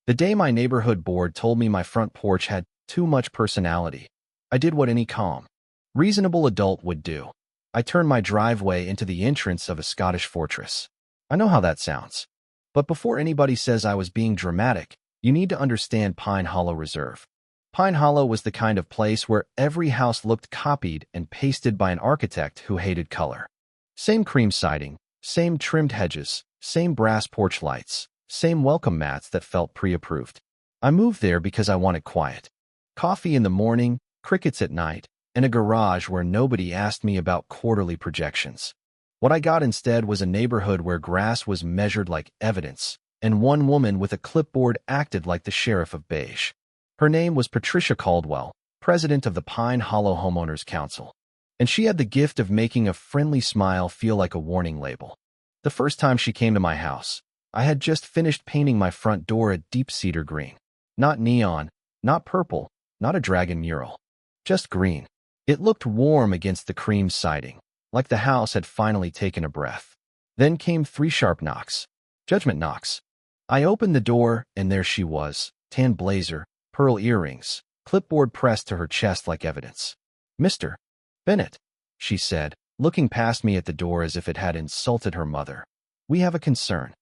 The day my neighborhood board told me my front porch had too much personality, I did what any calm, reasonable adult would do. I turned my driveway into the entrance of a Scottish fortress. I know how that sounds. But before anybody says I was being dramatic, you need to understand Pine Hollow Reserve. Pine Hollow was the kind of place where every house looked copied and pasted by an architect who hated color. Same cream siding, same trimmed hedges, same brass porch lights, same welcome mats that felt pre-approved. I moved there because I wanted quiet. Coffee in the morning, crickets at night, and a garage where nobody asked me about quarterly projections. What I got instead was a neighborhood where grass was measured like evidence, and one woman with a clipboard acted like the sheriff of beige. Her name was Patricia Caldwell, president of the Pine Hollow Homeowners Council, and she had the gift of making a friendly smile feel like a warning label. The first time she came to my house, I had just finished painting my front door a deep cedar green. Not neon, not purple, not a dragon mural. Just green. It looked warm against the cream siding, like the house had finally taken a breath. Then came 3 sharp knocks. Judgment knocks. I opened the door, and there she was, tan blazer, pearl earrings, clipboard pressed to her chest like evidence. "Mr. Bennett," she said, looking past me at the door as if it had insulted her mother. "We have a concern."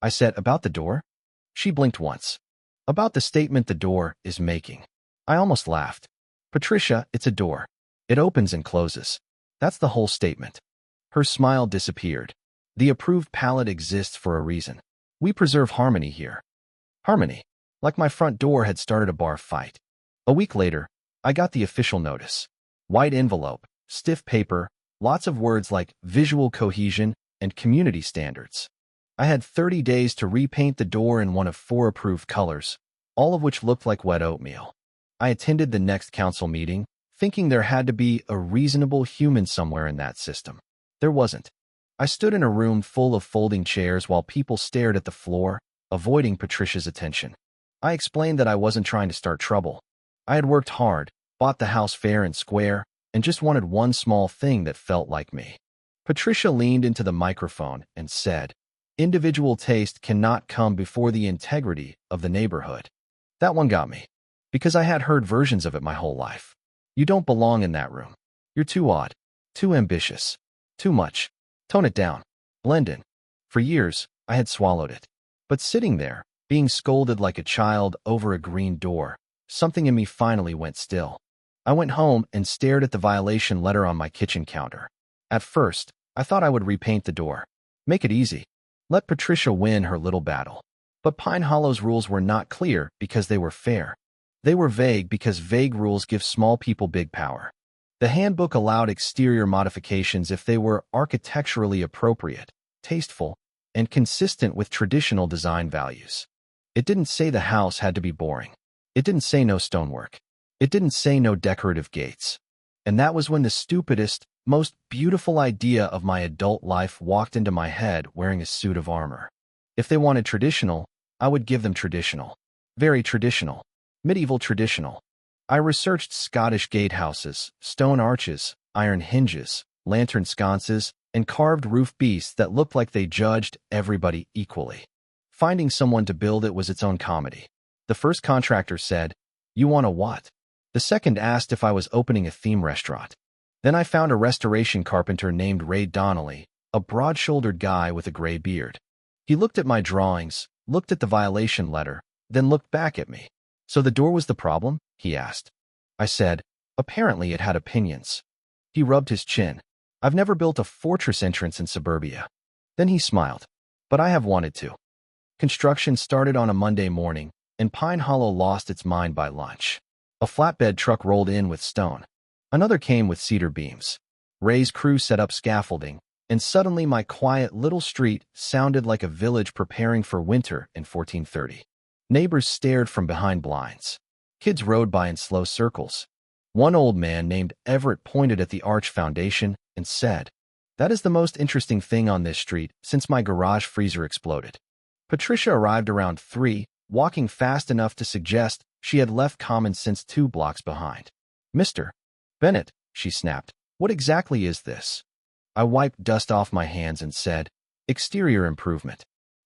I said, "About the door?" She blinked once. "About the statement the door is making." I almost laughed. "Patricia, it's a door. It opens and closes. That's the whole statement." Her smile disappeared. "The approved palette exists for a reason. We preserve harmony here." Harmony. Like my front door had started a bar fight. A week later, I got the official notice. White envelope, stiff paper, lots of words like visual cohesion and community standards. I had 30 days to repaint the door in one of 4 approved colors, all of which looked like wet oatmeal. I attended the next council meeting, thinking there had to be a reasonable human somewhere in that system. There wasn't. I stood in a room full of folding chairs while people stared at the floor, avoiding Patricia's attention. I explained that I wasn't trying to start trouble. I had worked hard, bought the house fair and square, and just wanted one small thing that felt like me. Patricia leaned into the microphone and said, "Individual taste cannot come before the integrity of the neighborhood." That one got me, because I had heard versions of it my whole life. You don't belong in that room. You're too odd, too ambitious, too much. Tone it down. Blend in. For years, I had swallowed it. But sitting there, being scolded like a child over a green door, something in me finally went still. I went home and stared at the violation letter on my kitchen counter. At first, I thought I would repaint the door. Make it easy. Let Patricia win her little battle. But Pine Hollow's rules were not clear because they were fair. They were vague because vague rules give small people big power. The handbook allowed exterior modifications if they were architecturally appropriate, tasteful, and consistent with traditional design values. It didn't say the house had to be boring. It didn't say no stonework. It didn't say no decorative gates. And that was when the stupidest, most beautiful idea of my adult life walked into my head wearing a suit of armor. If they wanted traditional, I would give them traditional. Very traditional. Medieval traditional. I researched Scottish gatehouses, stone arches, iron hinges, lantern sconces, and carved roof beasts that looked like they judged everybody equally. Finding someone to build it was its own comedy. The first contractor said, "You want a what?" The second asked if I was opening a theme restaurant. Then I found a restoration carpenter named Ray Donnelly, a broad-shouldered guy with a gray beard. He looked at my drawings, looked at the violation letter, then looked back at me. "So the door was the problem?" he asked. I said, "Apparently it had opinions." He rubbed his chin. "I've never built a fortress entrance in suburbia." Then he smiled. "But I have wanted to." Construction started on a Monday morning, and Pine Hollow lost its mind by lunch. A flatbed truck rolled in with stone. Another came with cedar beams. Ray's crew set up scaffolding, and suddenly my quiet little street sounded like a village preparing for winter in 1430. Neighbors stared from behind blinds. Kids rode by in slow circles. One old man named Everett pointed at the arch foundation and said, "That is the most interesting thing on this street since my garage freezer exploded." Patricia arrived around 3, walking fast enough to suggest she had left common sense 2 blocks behind. "Mr. Bennett," she snapped, "what exactly is this?" I wiped dust off my hands and said, "Exterior improvement."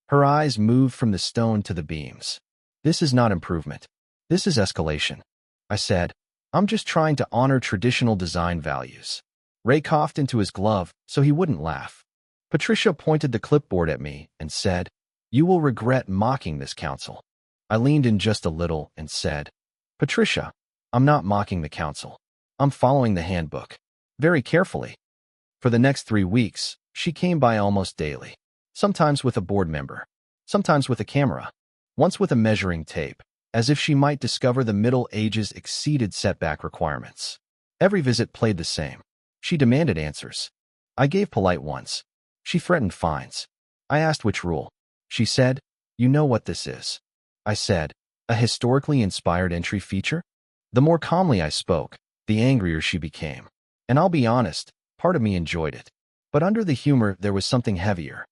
Her eyes moved from the stone to the beams. This is not improvement. This is escalation. I said, I'm just trying to honor traditional design values. Ray coughed into his glove so he wouldn't laugh. Patricia pointed the clipboard at me and said, You will regret mocking this council. I leaned in just a little and said, Patricia, I'm not mocking the council. I'm following the handbook. Very carefully. For the next 3 weeks, she came by almost daily. Sometimes with a board member. Sometimes with a camera. Once with a measuring tape, as if she might discover the Middle Ages exceeded setback requirements. Every visit played the same. She demanded answers. I gave polite ones. She threatened fines. I asked which rule. She said, You know what this is. I said, A historically inspired entry feature? The more calmly I spoke, the angrier she became. And I'll be honest, part of me enjoyed it. But under the humor, there was something heavier.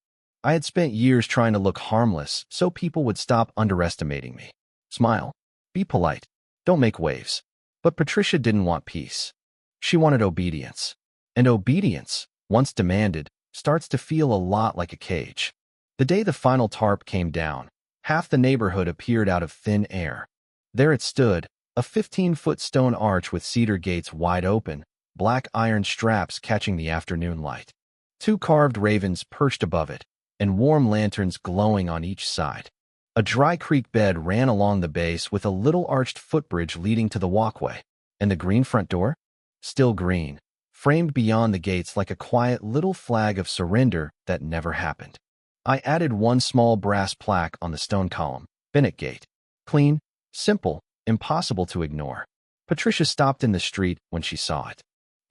I had spent years trying to look harmless so people would stop underestimating me. Smile. Be polite. Don't make waves. But Patricia didn't want peace. She wanted obedience. And obedience, once demanded, starts to feel a lot like a cage. The day the final tarp came down, half the neighborhood appeared out of thin air. There it stood, a 15-foot stone arch with cedar gates wide open, black iron straps catching the afternoon light. 2 carved ravens perched above it, and warm lanterns glowing on each side. A dry creek bed ran along the base with a little arched footbridge leading to the walkway. And the green front door? Still green, framed beyond the gates like a quiet little flag of surrender that never happened. I added one small brass plaque on the stone column, Bennett Gate. Clean, simple, impossible to ignore. Patricia stopped in the street when she saw it.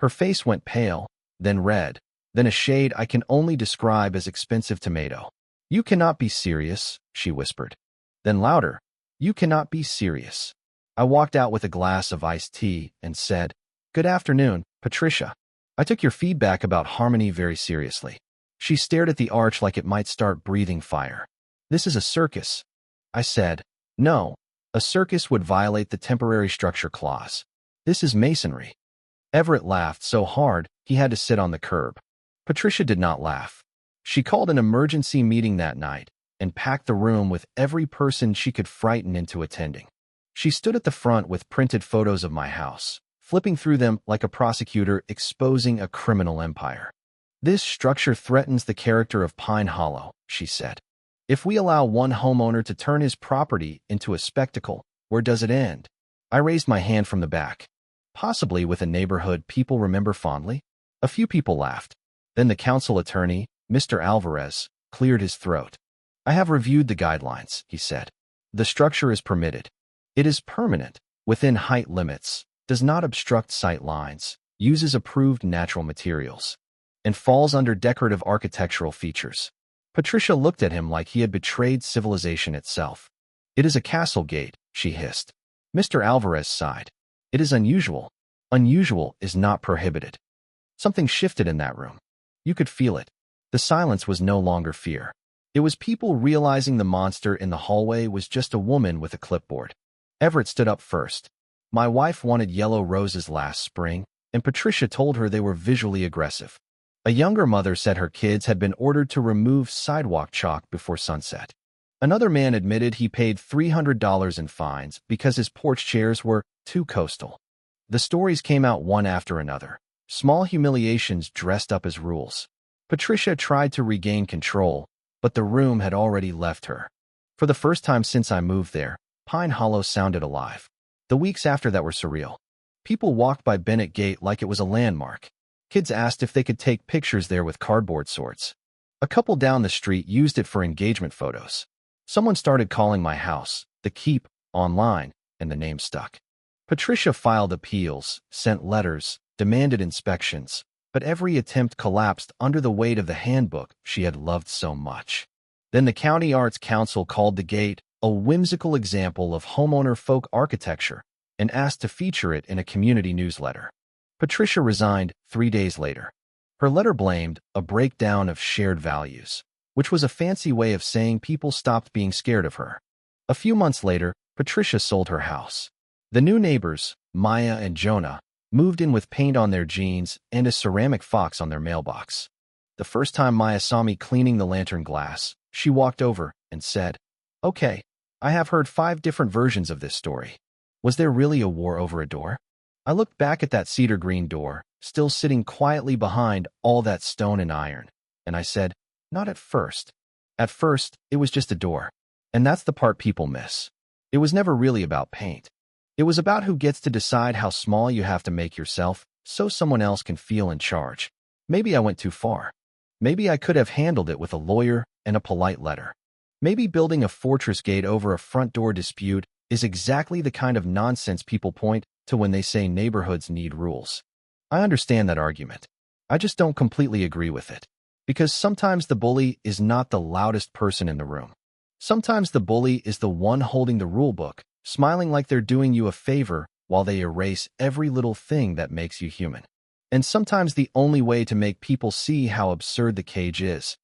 Her face went pale, then red, then a shade I can only describe as expensive tomato. You cannot be serious, she whispered. Then louder, You cannot be serious. I walked out with a glass of iced tea and said, Good afternoon, Patricia. I took your feedback about harmony very seriously. She stared at the arch like it might start breathing fire. This is a circus. I said, No, a circus would violate the temporary structure clause. This is masonry. Everett laughed so hard he had to sit on the curb. Patricia did not laugh. She called an emergency meeting that night and packed the room with every person she could frighten into attending. She stood at the front with printed photos of my house, flipping through them like a prosecutor exposing a criminal empire. This structure threatens the character of Pine Hollow, she said. If we allow one homeowner to turn his property into a spectacle, where does it end? I raised my hand from the back. Possibly with a neighborhood people remember fondly? A few people laughed. Then the council attorney, Mr. Alvarez, cleared his throat. I have reviewed the guidelines, he said. The structure is permitted. It is permanent, within height limits, does not obstruct sight lines, uses approved natural materials, and falls under decorative architectural features. Patricia looked at him like he had betrayed civilization itself. It is a castle gate, she hissed. Mr. Alvarez sighed. It is unusual. Unusual is not prohibited. Something shifted in that room. You could feel it. The silence was no longer fear. It was people realizing the monster in the hallway was just a woman with a clipboard. Everett stood up first. My wife wanted yellow roses last spring, and Patricia told her they were visually aggressive. A younger mother said her kids had been ordered to remove sidewalk chalk before sunset. Another man admitted he paid $300 in fines because his porch chairs were too coastal. The stories came out one after another, small humiliations dressed up as rules. Patricia tried to regain control, but the room had already left her. For the first time since I moved there, Pine Hollow sounded alive. The weeks after that were surreal. People walked by Bennett Gate like it was a landmark. Kids asked if they could take pictures there with cardboard swords. A couple down the street used it for engagement photos. Someone started calling my house, The Keep, online, and the name stuck. Patricia filed appeals, sent letters, demanded inspections, but every attempt collapsed under the weight of the handbook she had loved so much. Then the County Arts Council called the gate a whimsical example of homeowner folk architecture and asked to feature it in a community newsletter. Patricia resigned 3 days later. Her letter blamed a breakdown of shared values, which was a fancy way of saying people stopped being scared of her. A few months later, Patricia sold her house. The new neighbors, Maya and Jonah, moved in with paint on their jeans and a ceramic fox on their mailbox. The first time Maya saw me cleaning the lantern glass, she walked over and said, "Okay, I have heard 5 different versions of this story. Was there really a war over a door? I looked back at that cedar green door, still sitting quietly behind all that stone and iron, and I said, not at first. At first, it was just a door. And that's the part people miss. It was never really about paint. It was about who gets to decide how small you have to make yourself so someone else can feel in charge. Maybe I went too far. Maybe I could have handled it with a lawyer and a polite letter. Maybe building a fortress gate over a front door dispute is exactly the kind of nonsense people point to when they say neighborhoods need rules. I understand that argument. I just don't completely agree with it. Because sometimes the bully is not the loudest person in the room. Sometimes the bully is the one holding the rule book, smiling like they're doing you a favor while they erase every little thing that makes you human. And sometimes the only way to make people see how absurd the cage is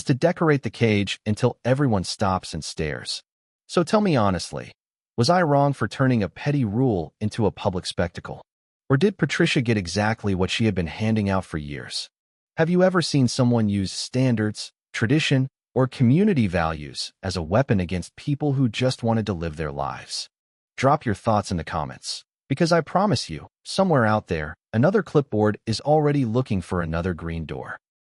to decorate the cage until everyone stops and stares. So tell me honestly, was I wrong for turning a petty rule into a public spectacle? Or did Patricia get exactly what she had been handing out for years? Have you ever seen someone use standards, tradition, or community values as a weapon against people who just wanted to live their lives? Drop your thoughts in the comments, because I promise you, somewhere out there, another clipboard is already looking for another green door.